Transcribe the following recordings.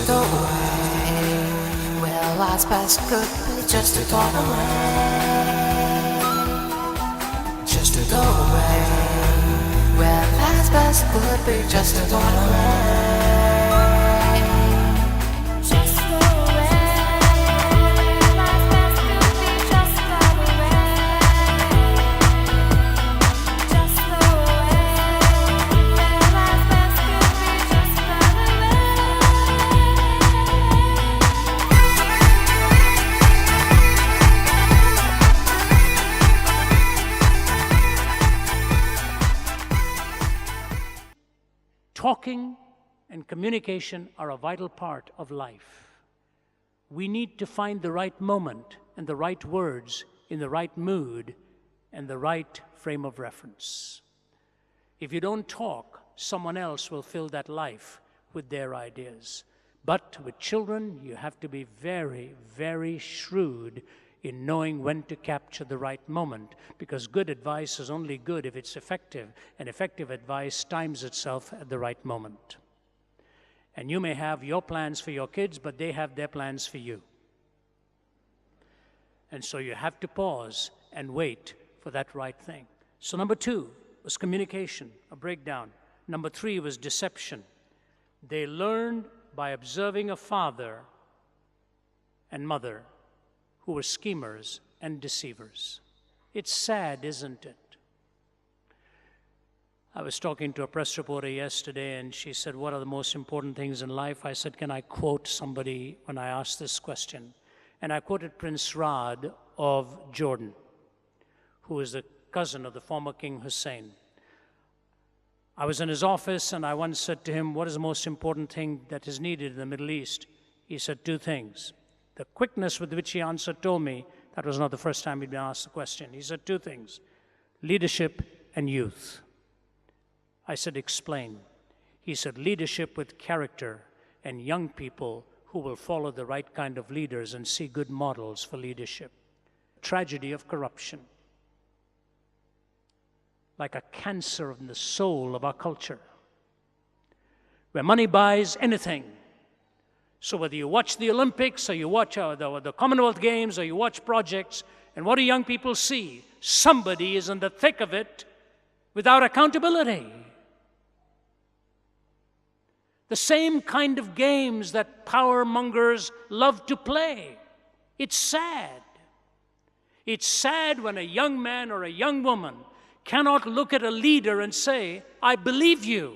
a doorway where life's best could be just a doorway. Just a doorway where life's best could be just a doorway. Talking and communication are a vital part of life. We need to find the right moment and the right words in the right mood and the right frame of reference. If you don't talk, someone else will fill that life with their ideas. But with children, you have to be very, very shrewd in knowing when to capture the right moment, because good advice is only good if it's effective, and effective advice times itself at the right moment. And you may have your plans for your kids, but they have their plans for you. And so you have to pause and wait for that right thing. So number 2 was communication, a breakdown. Number 3 was deception. They learned by observing a father and mother who were schemers and deceivers. It's sad, isn't it? I was talking to a press reporter yesterday, and she said, what are the most important things in life? I said, can I quote somebody when I asked this question? And I quoted Prince Rad of Jordan, who is the cousin of the former King Hussein. I was in his office, and I once said to him, what is the most important thing that is needed in the Middle East? He said 2 things. The quickness with which he answered told me that was not the first time he'd been asked the question. He said 2 things, leadership and youth. I said, explain. He said, leadership with character and young people who will follow the right kind of leaders and see good models for leadership. Tragedy of corruption, like a cancer in the soul of our culture, where money buys anything. So whether you watch the Olympics or you watch the Commonwealth Games or you watch projects, and what do young people see? Somebody is in the thick of it without accountability. The same kind of games that power mongers love to play. It's sad. It's sad when a young man or a young woman cannot look at a leader and say, I believe you.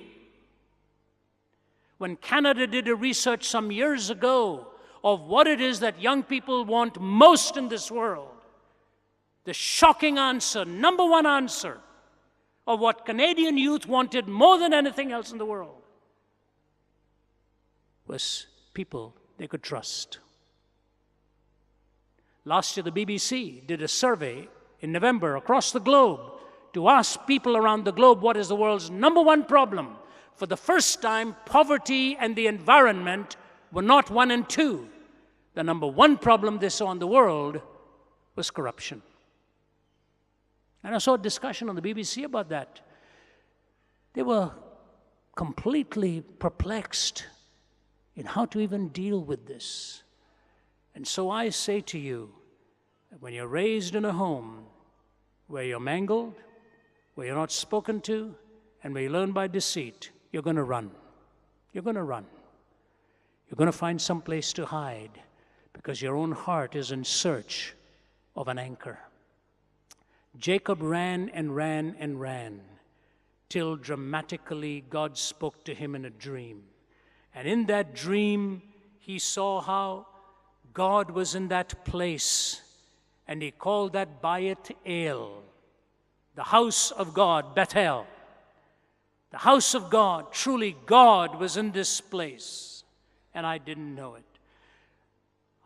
When Canada did a research some years ago of what it is that young people want most in this world, the shocking answer, number 1 answer, of what Canadian youth wanted more than anything else in the world was people they could trust. Last year, the BBC did a survey in November across the globe to ask people around the globe what is the world's number 1 problem. For the first time, poverty and the environment were not 1 and 2. The number 1 problem they saw in the world was corruption. And I saw a discussion on the BBC about that. They were completely perplexed in how to even deal with this. And so I say to you, that when you're raised in a home where you're mangled, where you're not spoken to, and where you learn by deceit, you're going to run. You're going to run. You're going to find some place to hide because your own heart is in search of an anchor. Jacob ran and ran and ran till dramatically God spoke to him in a dream. And in that dream, he saw how God was in that place, and he called that Bayit El, the house of God, Bethel. The house of God, truly God was in this place, and I didn't know it.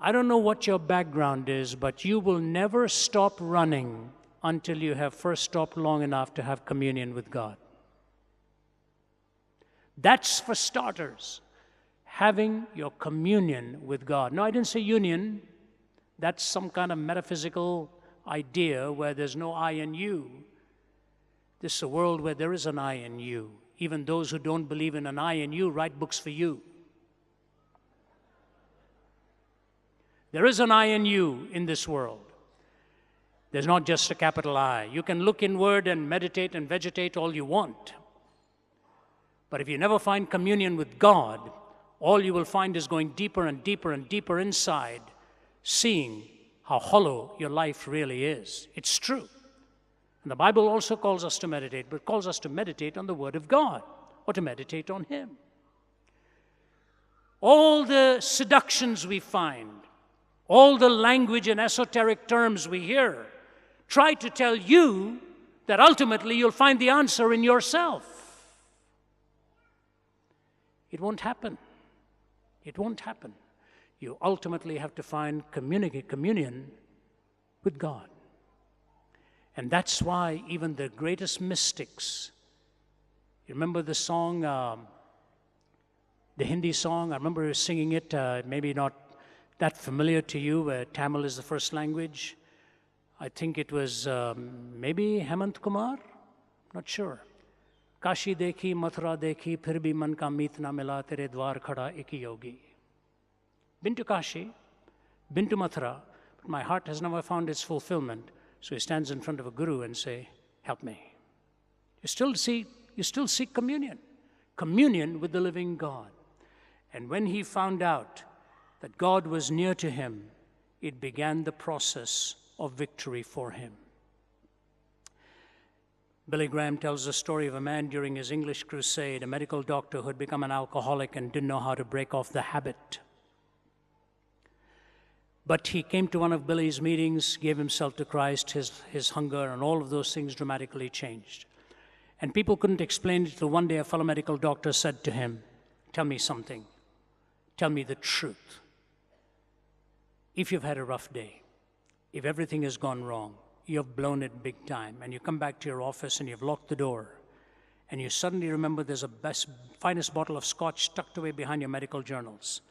I don't know what your background is, but you will never stop running until you have first stopped long enough to have communion with God. That's for starters, having your communion with God. No, I didn't say union. That's some kind of metaphysical idea where there's no I in you. This is a world where there is an I in you. Even those who don't believe in an I in you write books for you. There is an I in you in this world. There's not just a capital I. You can look inward and meditate and vegetate all you want. But if you never find communion with God, all you will find is going deeper and deeper and deeper inside, seeing how hollow your life really is. It's true. And the Bible also calls us to meditate, but calls us to meditate on the Word of God, or to meditate on Him. All the seductions we find, all the language and esoteric terms we hear, try to tell you that ultimately you'll find the answer in yourself. It won't happen. It won't happen. You ultimately have to find communion with God. And that's why even the greatest mystics, you remember the song, the Hindi song? I remember singing it, maybe not that familiar to you, where Tamil is the first language. I think it was maybe Hemant Kumar, not sure. Kashi dekhi, Mathura dekhi, phir bhi man ka meet na mila, tere dwar khada ek hi yogi. Been to Kashi, been to Mathura, but my heart has never found its fulfillment. So he stands in front of a guru and say, help me. You still seek communion with the living God. And when he found out that God was near to him, it began the process of victory for him. Billy Graham tells the story of a man during his English crusade, a medical doctor who had become an alcoholic and didn't know how to break off the habit. But he came to one of Billy's meetings, gave himself to Christ, his hunger and all of those things dramatically changed. And people couldn't explain it until one day a fellow medical doctor said to him, tell me something. Tell me the truth. If you've had a rough day, if everything has gone wrong, you've blown it big time, and you come back to your office and you've locked the door, and you suddenly remember there's a finest bottle of scotch tucked away behind your medical journals,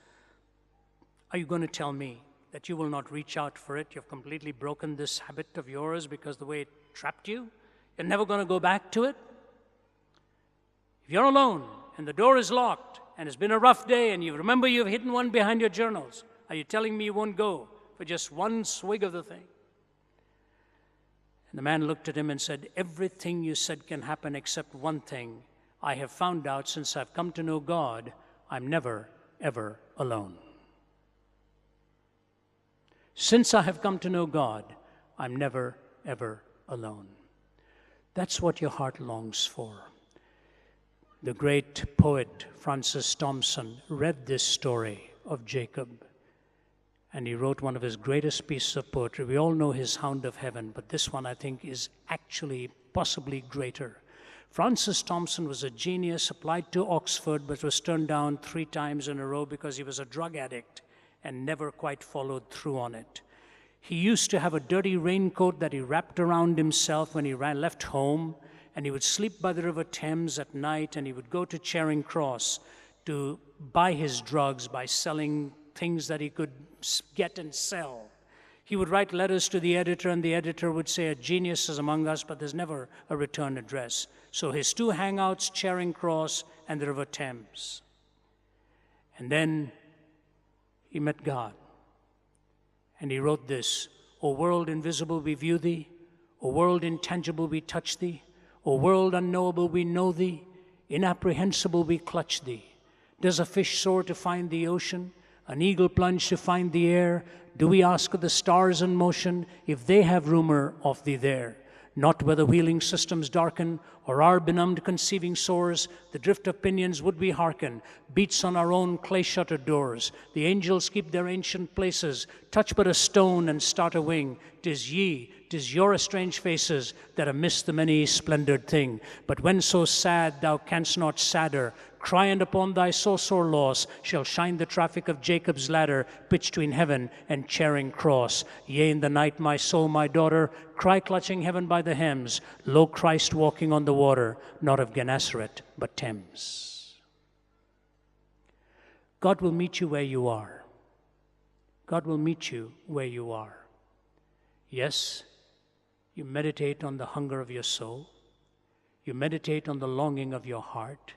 are you going to tell me that you will not reach out for it? You've completely broken this habit of yours because the way it trapped you? You're never going to go back to it? If you're alone and the door is locked and it's been a rough day and you remember you've hidden one behind your journals, are you telling me you won't go for just one swig of the thing? And the man looked at him and said, everything you said can happen except one thing. I have found out since I've come to know God, I'm never, ever alone. Since I have come to know God, I'm never, ever alone. That's what your heart longs for. The great poet Francis Thompson read this story of Jacob, and he wrote one of his greatest pieces of poetry. We all know his Hound of Heaven, but this one I think is actually possibly greater. Francis Thompson was a genius, applied to Oxford, but was turned down 3 times in a row because he was a drug addict and never quite followed through on it. He used to have a dirty raincoat that he wrapped around himself when he left home, and he would sleep by the River Thames at night, and he would go to Charing Cross to buy his drugs by selling things that he could get and sell. He would write letters to the editor, and the editor would say, a genius is among us, but there's never a return address. So his 2 hangouts, Charing Cross and the River Thames. And then he met God, and he wrote this, O world invisible we view thee, O world intangible we touch thee, O world unknowable we know thee, inapprehensible we clutch thee. Does a fish soar to find the ocean, an eagle plunge to find the air? Do we ask of the stars in motion if they have rumor of thee there? Not where the wheeling systems darken, or our benumbed conceiving soars, the drift of pinions would we hearken, beats on our own clay-shuttered doors. The angels keep their ancient places, touch but a stone and start a wing. 'Tis ye, 'tis your estranged faces that amiss the many splendored thing. But when so sad thou canst not sadder, crying upon thy so sore loss, shall shine the traffic of Jacob's ladder, pitched between heaven and Charing Cross. Yea, in the night, my soul, my daughter, cry clutching heaven by the hems, lo Christ walking on the water, not of Gennesaret, but Thames. God will meet you where you are. God will meet you where you are. Yes, you meditate on the hunger of your soul. You meditate on the longing of your heart.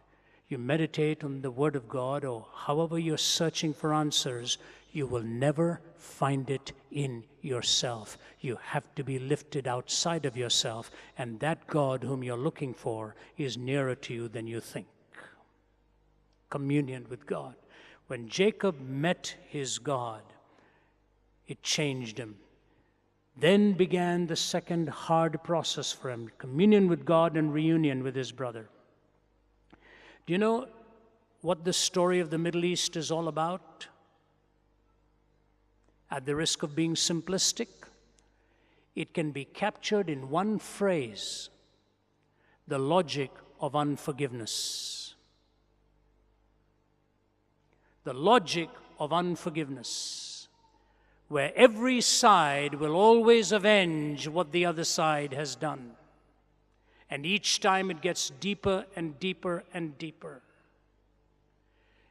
you meditate on the Word of God, or however you're searching for answers, you will never find it in yourself. You have to be lifted outside of yourself, and that God whom you're looking for is nearer to you than you think. Communion with God. When Jacob met his God, it changed him. Then began the second hard process for him, communion with God and reunion with his brother. Do you know what the story of the Middle East is all about? At the risk of being simplistic, it can be captured in one phrase: the logic of unforgiveness. The logic of unforgiveness, where every side will always avenge what the other side has done. And each time it gets deeper and deeper and deeper.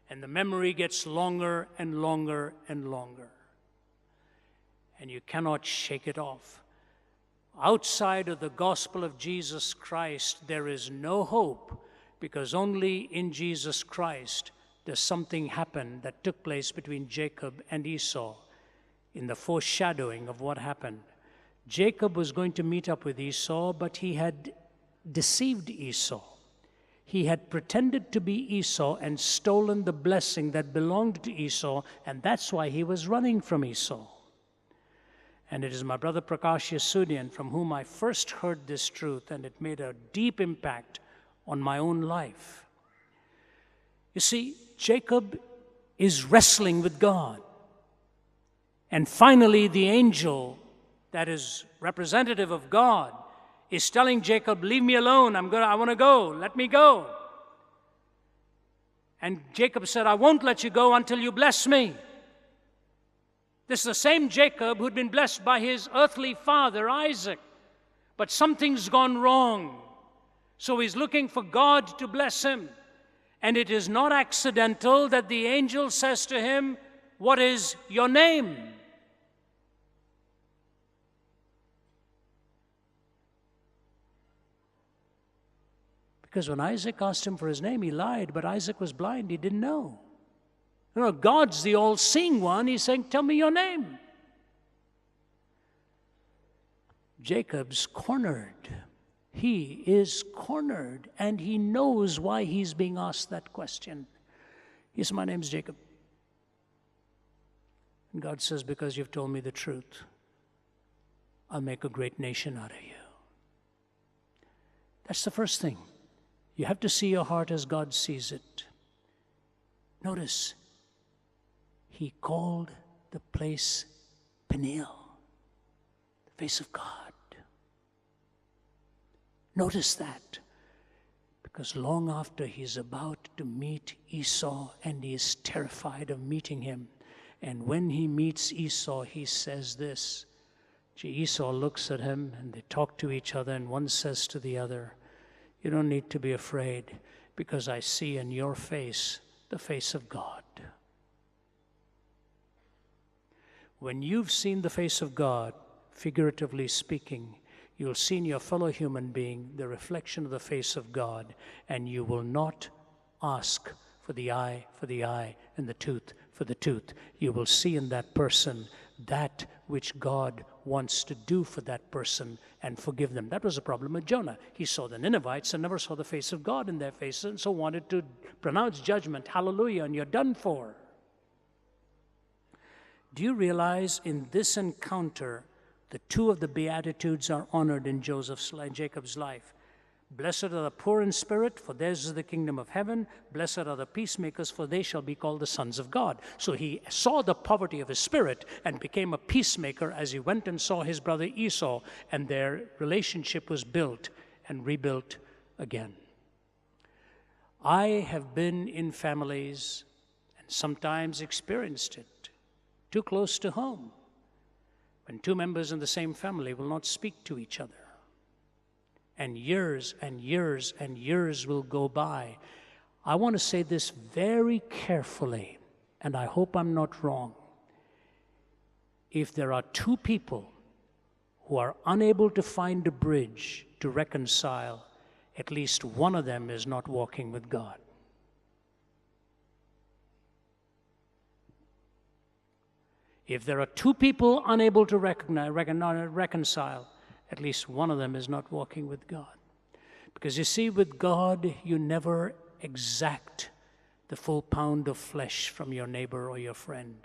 And the memory gets longer and longer and longer. And you cannot shake it off. Outside of the gospel of Jesus Christ, there is no hope, because only in Jesus Christ does something happen that took place between Jacob and Esau in the foreshadowing of what happened. Jacob was going to meet up with Esau, but he had deceived Esau. He had pretended to be Esau and stolen the blessing that belonged to Esau, and that's why he was running from Esau. And it is my brother Prakash Yasudian from whom I first heard this truth, and it made a deep impact on my own life. You see, Jacob is wrestling with God. And finally, the angel that is representative of God is telling Jacob, leave me alone, I want to go, let me go. And Jacob said, I won't let you go until you bless me. This is the same Jacob who'd been blessed by his earthly father, Isaac. But something's gone wrong. So he's looking for God to bless him. And it is not accidental that the angel says to him, what is your name? Because when Isaac asked him for his name, he lied, but Isaac was blind, he didn't know. You know, God's the all-seeing one. He's saying, tell me your name. Jacob's cornered. He is cornered, and he knows why he's being asked that question. He says, my name's Jacob. And God says, because you've told me the truth, I'll make a great nation out of you. That's the first thing. You have to see your heart as God sees it. Notice, he called the place Peniel, the face of God. Notice that, because long after he's about to meet Esau, and he is terrified of meeting him, and when he meets Esau, he says this. Esau looks at him, and they talk to each other, and one says to the other, you don't need to be afraid, because I see in your face the face of God. When you've seen the face of God, figuratively speaking, you'll see in your fellow human being the reflection of the face of God, and you will not ask for the eye and the tooth for the tooth. You will see in that person that which God wants to do for that person and forgive them. That was the problem with Jonah. He saw the Ninevites and never saw the face of God in their faces, and so wanted to pronounce judgment, hallelujah, and you're done for. Do you realize in this encounter, the two of the Beatitudes are honored in Jacob's life? Blessed are the poor in spirit, for theirs is the kingdom of heaven. Blessed are the peacemakers, for they shall be called the sons of God. So he saw the poverty of his spirit and became a peacemaker as he went and saw his brother Esau, and their relationship was built and rebuilt again. I have been in families and sometimes experienced it too close to home, when two members in the same family will not speak to each other. And years and years and years will go by. I want to say this very carefully, and I hope I'm not wrong. If there are two people who are unable to find a bridge to reconcile, at least one of them is not walking with God. If there are two people unable to reconcile, at least one of them is not walking with God. Because you see, with God, you never exact the full pound of flesh from your neighbor or your friend.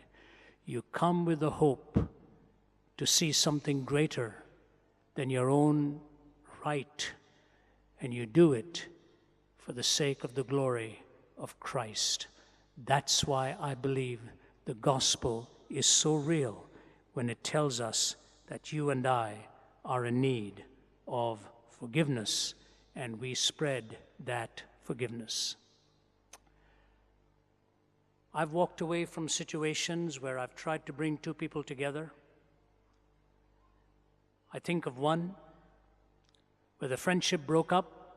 You come with the hope to see something greater than your own right, and you do it for the sake of the glory of Christ. That's why I believe the gospel is so real when it tells us that you and I are in need of forgiveness, and we spread that forgiveness. I've walked away from situations where I've tried to bring two people together. I think of one where the friendship broke up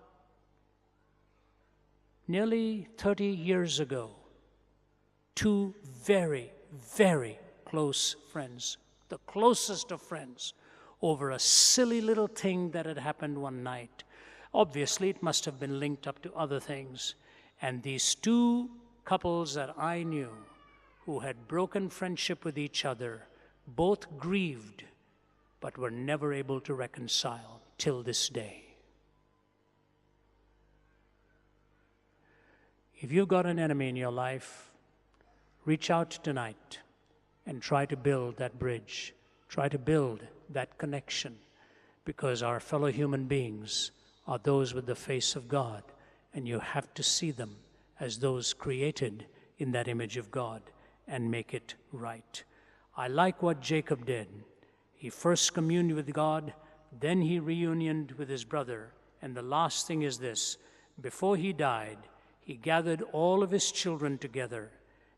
nearly 30 years ago. Two very, very close friends, the closest of friends, over a silly little thing that had happened one night. Obviously, it must have been linked up to other things. And these two couples that I knew who had broken friendship with each other, both grieved, but were never able to reconcile till this day. If you've got an enemy in your life, reach out tonight and try to build that bridge. Try to build that connection, because our fellow human beings are those with the face of God, and you have to see them as those created in that image of God and make it right. I like what Jacob did. He first communed with God, then he reunioned with his brother. And the last thing is this: before he died, he gathered all of his children together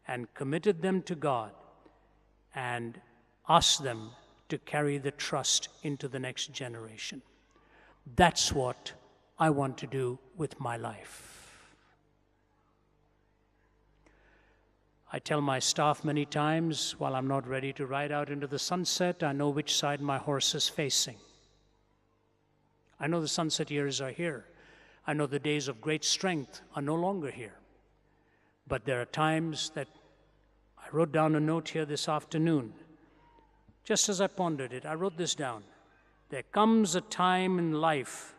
and committed them to God and asked them to carry the trust into the next generation. That's what I want to do with my life. I tell my staff many times, while I'm not ready to ride out into the sunset, I know which side my horse is facing. I know the sunset years are here. I know the days of great strength are no longer here. But there are times that I wrote down a note here this afternoon. Just as I pondered it, I wrote this down. There comes a time in life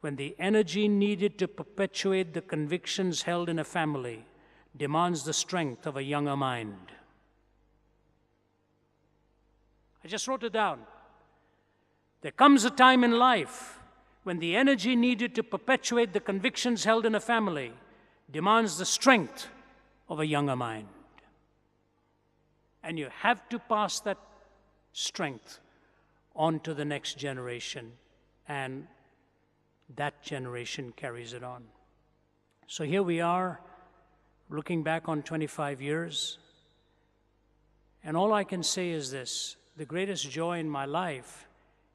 when the energy needed to perpetuate the convictions held in a family demands the strength of a younger mind. I just wrote it down. There comes a time in life when the energy needed to perpetuate the convictions held in a family demands the strength of a younger mind. And you have to pass that strength on to the next generation, and that generation carries it on. So here we are, looking back on 25 years, and all I can say is this: the greatest joy in my life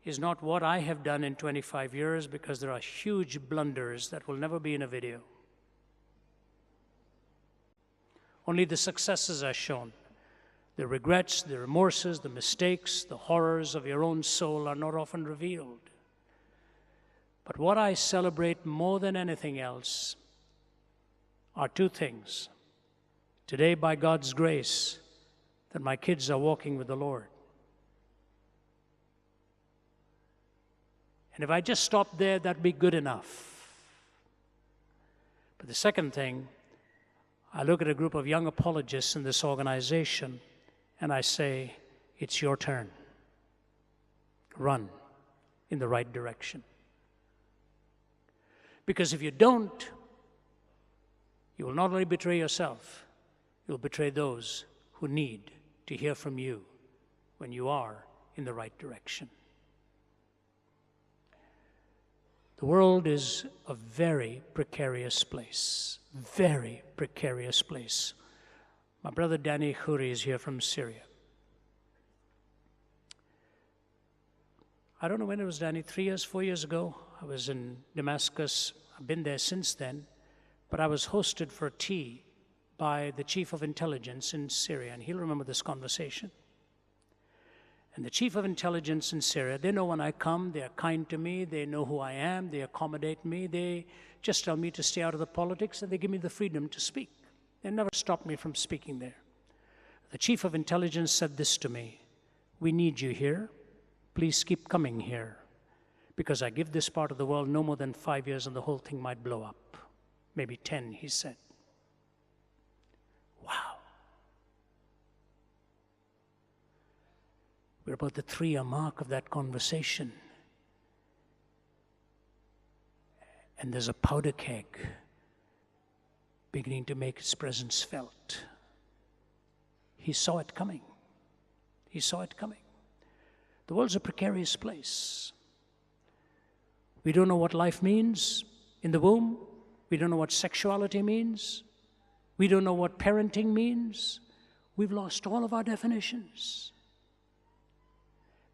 is not what I have done in 25 years, because there are huge blunders that will never be in a video. Only the successes are shown. The regrets, the remorses, the mistakes, the horrors of your own soul are not often revealed. But what I celebrate more than anything else are two things. Today, by God's grace, that my kids are walking with the Lord. And if I just stopped there, that'd be good enough. But the second thing, I look at a group of young apologists in this organization, and I say, it's your turn. Run in the right direction. Because if you don't, you will not only betray yourself, you'll betray those who need to hear from you when you are in the right direction. The world is a very precarious place, very precarious place. My brother Danny Khoury is here from Syria. I don't know when it was, Danny, 3 years, 4 years ago. I was in Damascus. I've been there since then. But I was hosted for a tea by the chief of intelligence in Syria, and he'll remember this conversation. And the chief of intelligence in Syria, they know when I come, they are kind to me, they know who I am, they accommodate me, they just tell me to stay out of the politics, and they give me the freedom to speak. They never stop me from speaking there. The chief of intelligence said this to me: "We need you here. Please keep coming here, because I give this part of the world no more than 5 years and the whole thing might blow up." Maybe 10, he said. Wow. We're about the 3-year mark of that conversation. And there's a powder keg beginning to make its presence felt. He saw it coming. He saw it coming. The world's a precarious place. We don't know what life means in the womb. We don't know what sexuality means. We don't know what parenting means. We've lost all of our definitions.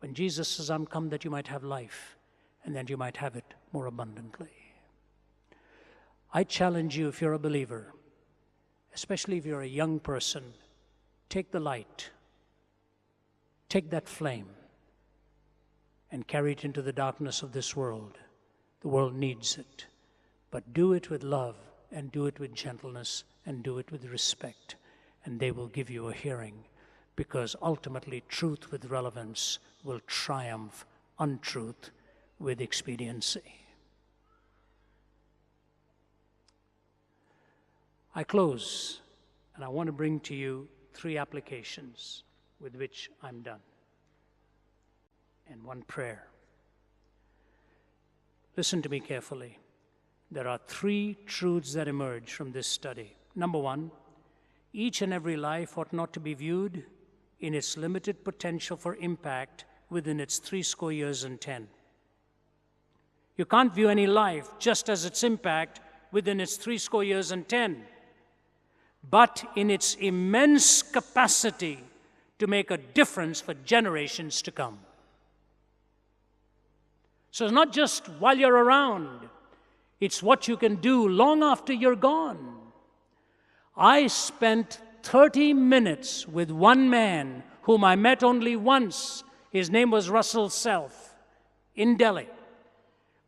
When Jesus says, "I'm come that you might have life, and that you might have it more abundantly." I challenge you, if you're a believer, especially if you're a young person, take the light, take that flame, and carry it into the darkness of this world. The world needs it. But do it with love, and do it with gentleness, and do it with respect, and they will give you a hearing, because ultimately truth with relevance will triumph untruth with expediency. I close, and I want to bring to you 3 applications with which I'm done, and 1 prayer. Listen to me carefully. There are 3 truths that emerge from this study. Number 1, each and every life ought not to be viewed in its limited potential for impact within its 70 years and 10. You can't view any life just as its impact within its 70 years and 10, but in its immense capacity to make a difference for generations to come. So it's not just while you're around, it's what you can do long after you're gone. I spent 30 minutes with one man whom I met only once. His name was Russell Self in Delhi,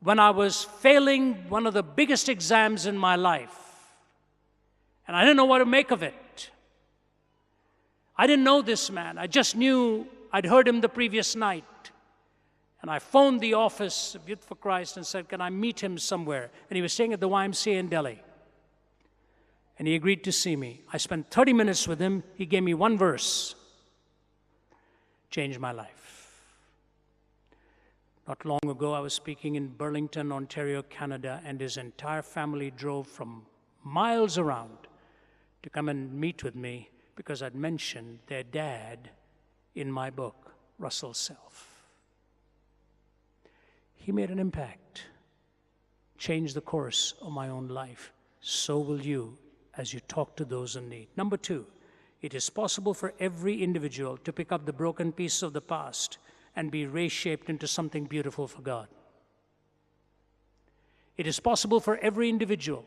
when I was failing one of the biggest exams in my life. And I didn't know what to make of it. I didn't know this man. I just knew I'd heard him the previous night. And I phoned the office of Youth for Christ and said, "Can I meet him somewhere?" And he was staying at the YMCA in Delhi. And he agreed to see me. I spent 30 minutes with him. He gave me 1 verse. Changed my life. Not long ago, I was speaking in Burlington, Ontario, Canada, and his entire family drove from miles around to come and meet with me because I'd mentioned their dad in my book, Russell Self. He made an impact, changed the course of my own life. So will you as you talk to those in need. Number 2, it is possible for every individual to pick up the broken piece of the past and be reshaped into something beautiful for God. It is possible for every individual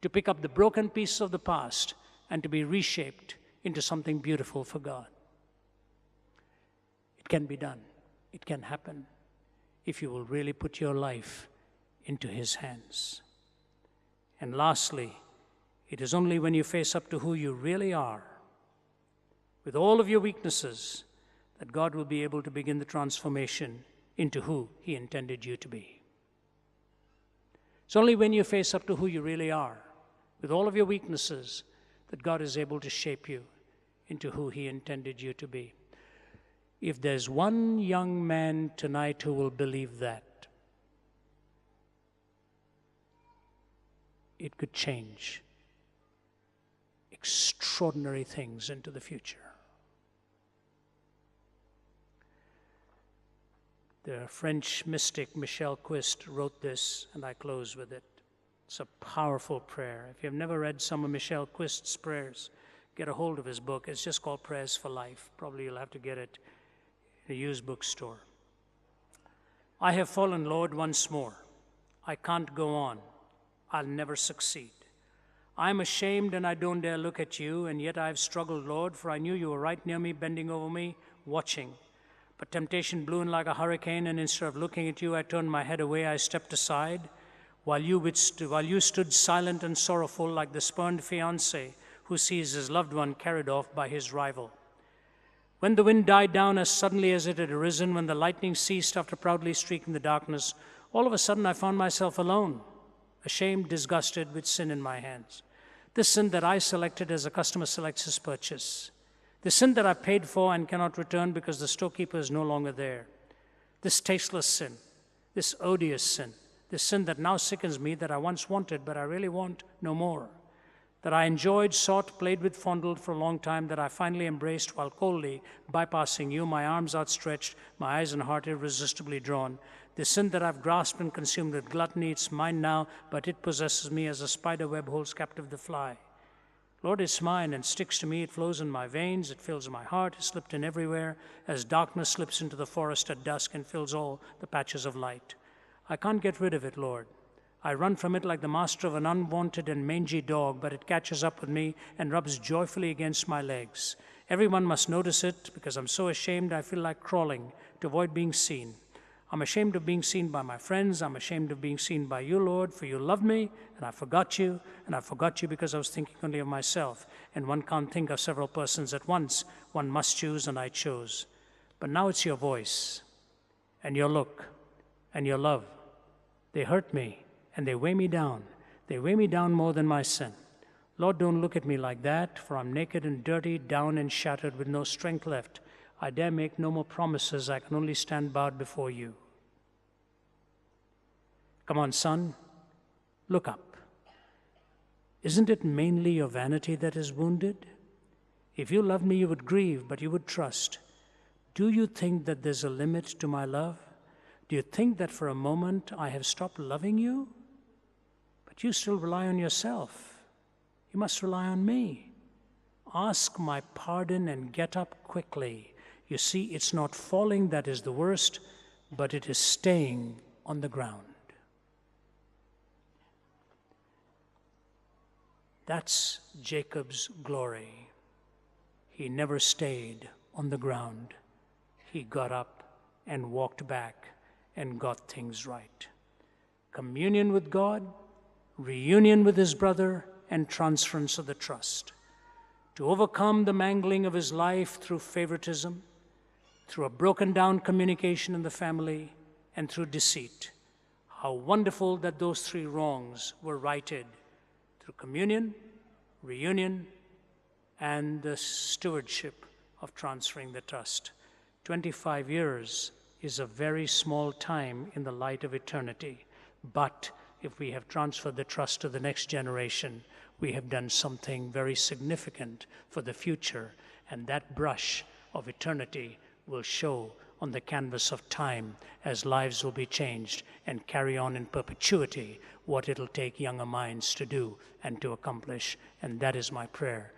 to pick up the broken piece of the past and to be reshaped into something beautiful for God. It can be done. It can happen if you will really put your life into His hands. And lastly, it is only when you face up to who you really are, with all of your weaknesses, that God will be able to begin the transformation into who He intended you to be. It's only when you face up to who you really are, with all of your weaknesses, that God is able to shape you into who He intended you to be. If there's one young man tonight who will believe that, it could change extraordinary things into the future. The French mystic Michel Quist wrote this, and I close with it. It's a powerful prayer. If you've never read some of Michel Quist's prayers, get a hold of his book. It's just called Prayers for Life. Probably you'll have to get it in a used bookstore. I have fallen, Lord, once more. I can't go on. I'll never succeed. I'm ashamed and I don't dare look at you, and yet I've struggled, Lord, for I knew you were right near me, bending over me, watching. But temptation blew in like a hurricane, and instead of looking at you, I turned my head away, I stepped aside, while you stood silent and sorrowful like the spurned fiancé who sees his loved one carried off by his rival. When the wind died down as suddenly as it had arisen, when the lightning ceased after proudly streaking the darkness, all of a sudden I found myself alone, ashamed, disgusted with sin in my hands. This sin that I selected as a customer selects his purchase. The sin that I paid for and cannot return because the storekeeper is no longer there. This tasteless sin, this odious sin, this sin that now sickens me, that I once wanted but I really want no more, that I enjoyed, sought, played with, fondled for a long time, that I finally embraced while coldly bypassing you, my arms outstretched, my eyes and heart irresistibly drawn. The sin that I've grasped and consumed with gluttony, it's mine now, but it possesses me as a spider web holds captive the fly. Lord, it's mine and sticks to me. It flows in my veins. It fills my heart. It's slipped in everywhere as darkness slips into the forest at dusk and fills all the patches of light. I can't get rid of it, Lord. I run from it like the master of an unwanted and mangy dog, but it catches up with me and rubs joyfully against my legs. Everyone must notice it because I'm so ashamed I feel like crawling to avoid being seen. I'm ashamed of being seen by my friends. I'm ashamed of being seen by you, Lord, for you loved me, and I forgot you because I was thinking only of myself. And one can't think of several persons at once. One must choose, and I chose. But now it's your voice, and your look, and your love. They hurt me, and they weigh me down. They weigh me down more than my sin. Lord, don't look at me like that, for I'm naked and dirty, down and shattered with no strength left. I dare make no more promises. I can only stand bowed before you. Come on, son, look up. Isn't it mainly your vanity that is wounded? If you loved me, you would grieve, but you would trust. Do you think that there's a limit to my love? Do you think that for a moment I have stopped loving you? But you still rely on yourself. You must rely on me. Ask my pardon and get up quickly. You see, it's not falling that is the worst, but it is staying on the ground. That's Jacob's glory. He never stayed on the ground. He got up and walked back and got things right. Communion with God, reunion with his brother, and transference of the trust. To overcome the mangling of his life through favoritism, through a broken down communication in the family, and through deceit. How wonderful that those three wrongs were righted through communion, reunion, and the stewardship of transferring the trust. 25 years is a very small time in the light of eternity, but if we have transferred the trust to the next generation, we have done something very significant for the future, and that brush of eternity will show on the canvas of time as lives will be changed and carry on in perpetuity what it'll take younger minds to do and to accomplish. And that is my prayer.